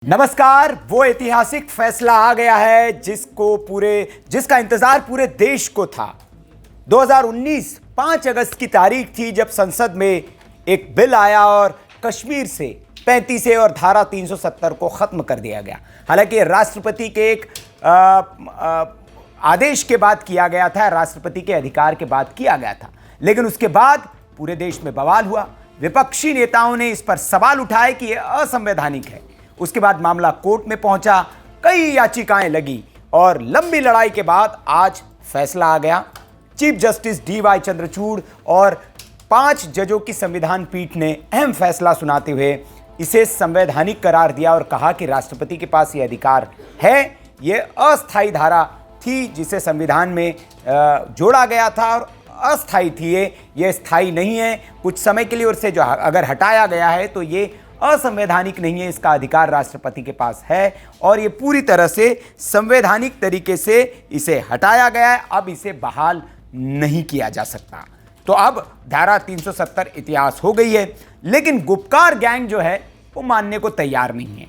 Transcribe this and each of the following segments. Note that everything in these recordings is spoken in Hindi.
नमस्कार। वो ऐतिहासिक फैसला आ गया है जिसका इंतजार पूरे देश को था। 2019 5 अगस्त की तारीख थी जब संसद में एक बिल आया और कश्मीर से 35A और धारा 370 को खत्म कर दिया गया। हालांकि राष्ट्रपति के एक आदेश के बाद किया गया था, राष्ट्रपति के अधिकार के बाद किया गया था, लेकिन उसके बाद पूरे देश में बवाल हुआ। विपक्षी नेताओं ने इस पर सवाल उठाए कि यह असंवैधानिक है। उसके बाद मामला कोर्ट में पहुंचा, कई याचिकाएं लगी और लंबी लड़ाई के बाद आज फैसला आ गया। चीफ जस्टिस DY चंद्रचूड़ और 5 जजों की संविधान पीठ ने अहम फैसला सुनाते हुए इसे संवैधानिक करार दिया और कहा कि राष्ट्रपति के पास यह अधिकार है। यह अस्थायी धारा थी जिसे संविधान में जोड़ा गया था और अस्थायी थी, ये स्थायी नहीं है। कुछ समय के लिए उसे जो अगर हटाया गया है तो ये असंवैधानिक नहीं है। इसका अधिकार राष्ट्रपति के पास है और ये पूरी तरह से संवैधानिक तरीके से इसे हटाया गया है। अब इसे बहाल नहीं किया जा सकता। तो अब धारा 370 इतिहास हो गई है, लेकिन गुपकार गैंग जो है वो मानने को तैयार नहीं है।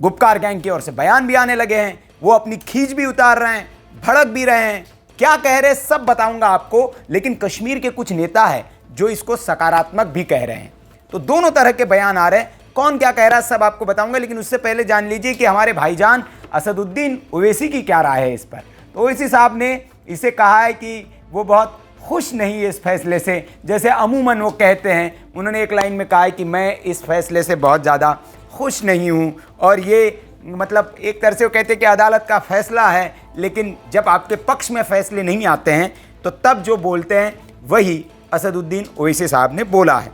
गुपकार गैंग की ओर से बयान भी आने लगे हैं, वो अपनी खींच भी उतार रहे हैं, भड़क भी रहे हैं। क्या कह रहे सब बताऊंगा आपको, लेकिन कश्मीर के कुछ नेता है जो इसको सकारात्मक भी कह रहे हैं। तो दोनों तरह के बयान आ रहे हैं, कौन क्या कह रहा है सब आपको बताऊंगा, लेकिन उससे पहले जान लीजिए कि हमारे भाईजान असदुद्दीन ओवैसी की क्या राय है इस पर। तो ओवैसी साहब ने इसे कहा है कि वो बहुत खुश नहीं है इस फैसले से, जैसे अमूमन वो कहते हैं। उन्होंने एक लाइन में कहा है कि मैं इस फैसले से बहुत ज़्यादा खुश नहीं हूँ, और ये मतलब एक तरह से वो कहते हैं कि अदालत का फैसला है, लेकिन जब आपके पक्ष में फैसले नहीं आते हैं तो तब जो बोलते हैं वही असदुद्दीन ओवैसी साहब ने बोला है।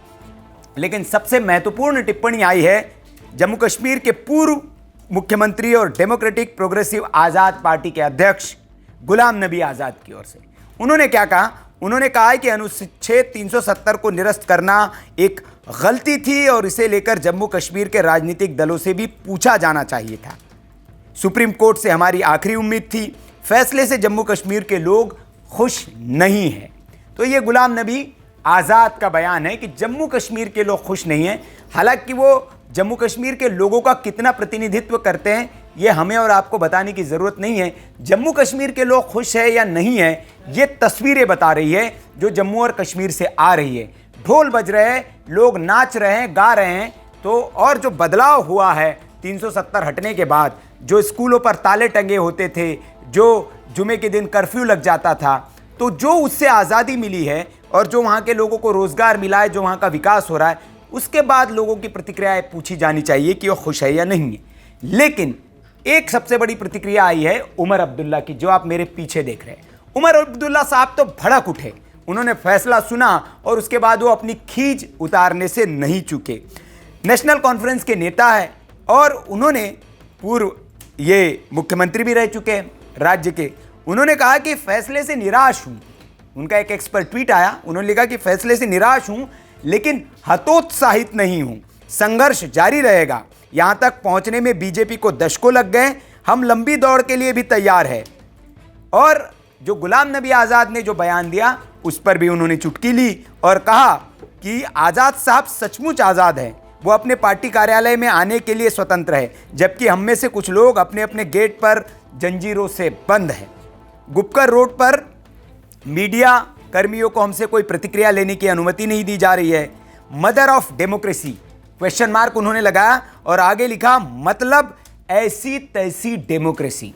लेकिन सबसे महत्वपूर्ण टिप्पणी आई है जम्मू कश्मीर के पूर्व मुख्यमंत्री और डेमोक्रेटिक प्रोग्रेसिव आज़ाद पार्टी के अध्यक्ष गुलाम नबी आज़ाद की ओर से। उन्होंने क्या कहा? उन्होंने कहा है कि अनुच्छेद 370 को निरस्त करना एक गलती थी और इसे लेकर जम्मू कश्मीर के राजनीतिक दलों से भी पूछा जाना चाहिए था। सुप्रीम कोर्ट से हमारी आखिरी उम्मीद थी, फैसले से जम्मू कश्मीर के लोग खुश नहीं हैं। तो ये गुलाम नबी आज़ाद का बयान है कि जम्मू कश्मीर के लोग खुश नहीं हैं। हालांकि वो जम्मू कश्मीर के लोगों का कितना प्रतिनिधित्व करते हैं ये हमें और आपको बताने की ज़रूरत नहीं है। जम्मू कश्मीर के लोग खुश है या नहीं है ये तस्वीरें बता रही है जो जम्मू और कश्मीर से आ रही है। ढोल बज रहे हैं, लोग नाच रहे हैं, गा रहे हैं। तो और जो बदलाव हुआ है 370 हटने के बाद, जो स्कूलों पर ताले टंगे होते थे, जो जुमे के दिन कर्फ्यू लग जाता था, तो जो उससे आज़ादी मिली है और जो वहाँ के लोगों को रोज़गार मिला है, जो वहाँ का विकास हो रहा है, उसके बाद लोगों की प्रतिक्रियाएं पूछी जानी चाहिए कि वो खुश है या नहीं है। लेकिन एक सबसे बड़ी प्रतिक्रिया आई है उमर अब्दुल्ला की, जो आप मेरे पीछे देख रहे हैं। उमर अब्दुल्ला साहब तो भड़क उठे, उन्होंने फैसला सुना और उसके बाद वो अपनी खींच उतारने से नहीं चूके। नेशनल कॉन्फ्रेंस के नेता है और उन्होंने पूर्व ये मुख्यमंत्री भी रह चुके हैं राज्य के। उन्होंने कहा कि फैसले से निराश हूं। उनका एक एक्सपर्ट ट्वीट आया, उन्होंने लिखा कि फैसले से निराश हूं लेकिन हतोत्साहित नहीं हूं, संघर्ष जारी रहेगा। यहां तक पहुंचने में बीजेपी को दशकों लग गए, हम लंबी दौड़ के लिए भी तैयार है। और जो गुलाम नबी आज़ाद ने जो बयान दिया उस पर भी उन्होंने चुटकी ली और कहा कि आज़ाद साहब सचमुच आज़ाद हैं, वो अपने पार्टी कार्यालय में आने के लिए स्वतंत्र है, जबकि हम में से कुछ लोग अपने अपने गेट पर जंजीरों से बंद हैं। गुपकर रोड पर मीडिया कर्मियों को हमसे कोई प्रतिक्रिया लेने की अनुमति नहीं दी जा रही है। Mother of democracy question mark उन्होंने लगाया और आगे लिखा मतलब ऐसी तैसी डेमोक्रेसी।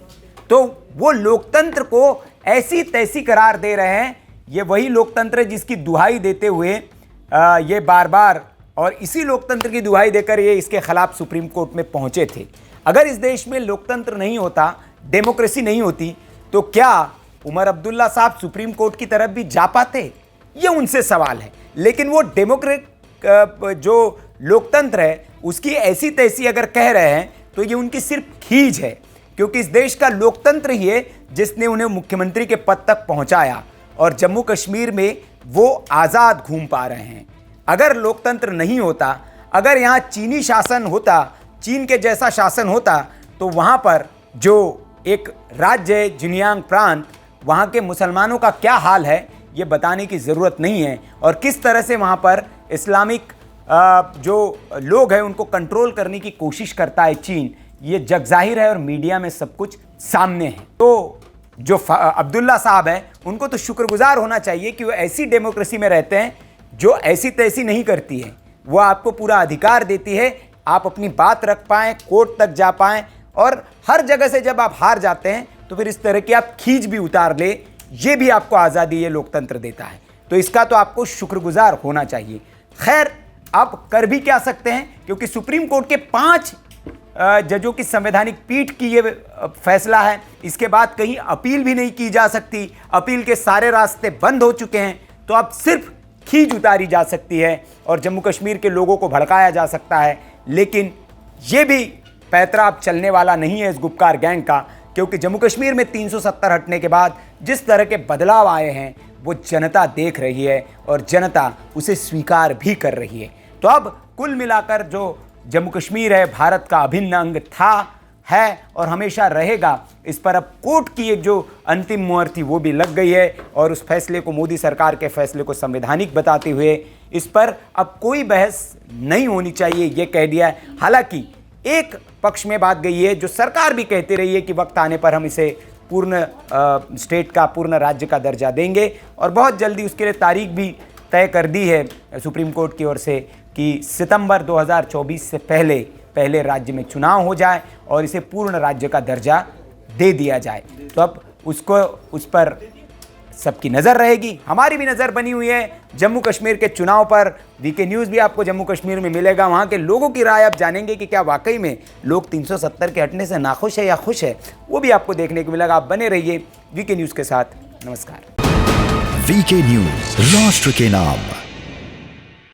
तो वो लोकतंत्र को ऐसी तैसी करार दे रहे हैं। ये वही लोकतंत्र है जिसकी दुहाई देते हुए ये बार बार और इसी लोकतंत्र की दुहाई देकर ये इसके खिलाफ सुप्रीम कोर्ट में पहुंचे थे। अगर इस देश में लोकतंत्र नहीं होता, डेमोक्रेसी नहीं होती, तो क्या उमर अब्दुल्ला साहब सुप्रीम कोर्ट की तरफ भी जा पाते? ये उनसे सवाल है। लेकिन वो डेमोक्रेट जो लोकतंत्र है उसकी ऐसी तैसी अगर कह रहे हैं तो ये उनकी सिर्फ खींच है, क्योंकि इस देश का लोकतंत्र ही है जिसने उन्हें मुख्यमंत्री के पद तक पहुंचाया और जम्मू कश्मीर में वो आज़ाद घूम पा रहे हैं। अगर लोकतंत्र नहीं होता, अगर यहाँ चीनी शासन होता, चीन के जैसा शासन होता, तो वहाँ पर जो एक राज्य है जिनयांग प्रांत, वहाँ के मुसलमानों का क्या हाल है ये बताने की ज़रूरत नहीं है, और किस तरह से वहाँ पर इस्लामिक जो लोग हैं उनको कंट्रोल करने की कोशिश करता है चीन, ये जग जाहिर है और मीडिया में सब कुछ सामने है। तो जो अब्दुल्ला साहब हैं उनको तो शुक्रगुजार होना चाहिए कि वो ऐसी डेमोक्रेसी में रहते हैं जो ऐसी तैसी नहीं करती है। वो आपको पूरा अधिकार देती है, आप अपनी बात रख पाएँ, कोर्ट तक जा पाएँ, और हर जगह से जब आप हार जाते हैं तो फिर इस तरह की आप खींच भी उतार ले, ये भी आपको आज़ादी ये लोकतंत्र देता है। तो इसका तो आपको शुक्रगुजार होना चाहिए। खैर, आप कर भी क्या सकते हैं, क्योंकि सुप्रीम कोर्ट के 5 जजों की संवैधानिक पीठ की ये फैसला है। इसके बाद कहीं अपील भी नहीं की जा सकती, अपील के सारे रास्ते बंद हो चुके हैं। तो अब सिर्फ खींच उतारी जा सकती है और जम्मू कश्मीर के लोगों को भड़काया जा सकता है। लेकिन ये भी पैतरा अब चलने वाला नहीं है इस गुपकार गैंग का, क्योंकि जम्मू कश्मीर में 370 हटने के बाद जिस तरह के बदलाव आए हैं वो जनता देख रही है और जनता उसे स्वीकार भी कर रही है। तो अब कुल मिलाकर जो जम्मू कश्मीर है भारत का अभिन्न अंग था, है और हमेशा रहेगा। इस पर अब कोर्ट की एक जो अंतिम मुहर थी वो भी लग गई है और उस फैसले को, मोदी सरकार के फैसले को संवैधानिक बताते हुए इस पर अब कोई बहस नहीं होनी चाहिए, ये कह दिया है। हालांकि एक पक्ष में बात गई है जो सरकार भी कहती रही है कि वक्त आने पर हम इसे पूर्ण स्टेट का, पूर्ण राज्य का दर्जा देंगे, और बहुत जल्दी उसके लिए तारीख भी तय कर दी है सुप्रीम कोर्ट की ओर से कि सितंबर 2024 से पहले राज्य में चुनाव हो जाए और इसे पूर्ण राज्य का दर्जा दे दिया जाए। तो अब उस पर सबकी नज़र रहेगी, हमारी भी नज़र बनी हुई है जम्मू कश्मीर के चुनाव पर। वीके न्यूज़ भी आपको जम्मू कश्मीर में मिलेगा, वहाँ के लोगों की राय आप जानेंगे कि क्या वाकई में लोग 370 के हटने से नाखुश है या खुश है, वो भी आपको देखने को मिलेगा। आप बने रहिए वीके न्यूज़ के साथ। नमस्कार। वीके न्यूज़, राष्ट्र के नाम।